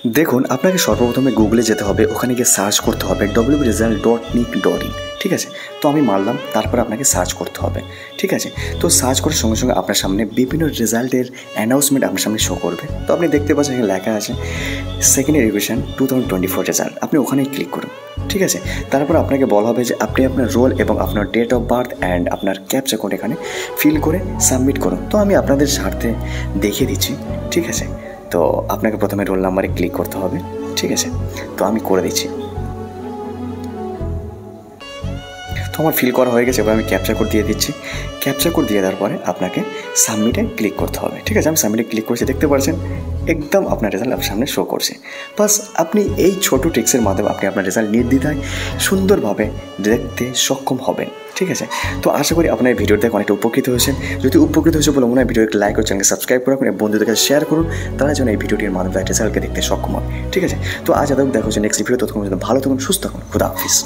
দেখুন, আপনাকে সর্বপ্রথমে গুগলে যেতে হবে, ওখানে গিয়ে সার্চ করতে হবে www.result.nic.in। ঠিক আছে, তো আমি মারলাম, তারপর আপনাকে সার্চ করতে হবে। ঠিক আছে, তো সার্চ করার সঙ্গে সঙ্গে আপনার সামনে বিভিন্ন রেজাল্টের অ্যানাউন্সমেন্ট আপনার সামনে শো করবে। তো আপনি দেখতে পাচ্ছেন এখানে লেখা আছে সেকেন্ড ইয়ার রিভিশন 2024 রেজাল্ট। আপনি ওখানেই ক্লিক করুন। ঠিক আছে, তারপর আপনাকে বলা হবে যে আপনি আপনার রোল এবং আপনার ডেট অফ বার্থ অ্যান্ড আপনার ক্যাপচা কোড এখানে ফিল করে সাবমিট করুন। তো আমি আপনাদের স্বার্থে দেখিয়ে দিচ্ছি। ঠিক আছে, তো আপনাকে প্রথমে রোল নাম্বারে ক্লিক করতে হবে। ঠিক আছে, তো আমি করে দিচ্ছি। তো আমার ফিল করা হয়ে গেছে, এবার আমি ক্যাপচা কোড দিয়ে দিচ্ছি। ক্যাপচা কোড দিয়ে দেওয়ার পরে আপনাকে সাবমিটে ক্লিক করতে হবে। ঠিক আছে, আমি সাবমিটে ক্লিক করছি, দেখতে পাচ্ছেন একদম আপনার রেজাল্ট আপনার সামনে শো করছে। বাস আপনি এই ছোটো ট্রিক্সের মাধ্যমে আপনি আপনার রেজাল্ট নির্দ্বিধায় সুন্দরভাবে দেখতে সক্ষম হবেন। ঠিক আছে, তো আশা করি আপনার এই ভিডিও দেখে অনেকটা উপকৃত হয়েছেন। যদি উপকৃত হয়েছে বলে মনে হয় ভিডিওকে লাইক ও চ্যানেলকে সাবস্ক্রাইব করে রাখুন এবং বন্ধুদের কাছে শেয়ার করুন, তারা যেন এই ভিডিওটির মাধ্যমে রেজাল্টকে দেখতে সক্ষম হয়। ঠিক আছে, তো আজ এত দেখা হচ্ছে নেক্সট ভিডিও। ততক্ষণ ভালো থাকুন, সুস্থ থাকুন, খুদা হাফিজ।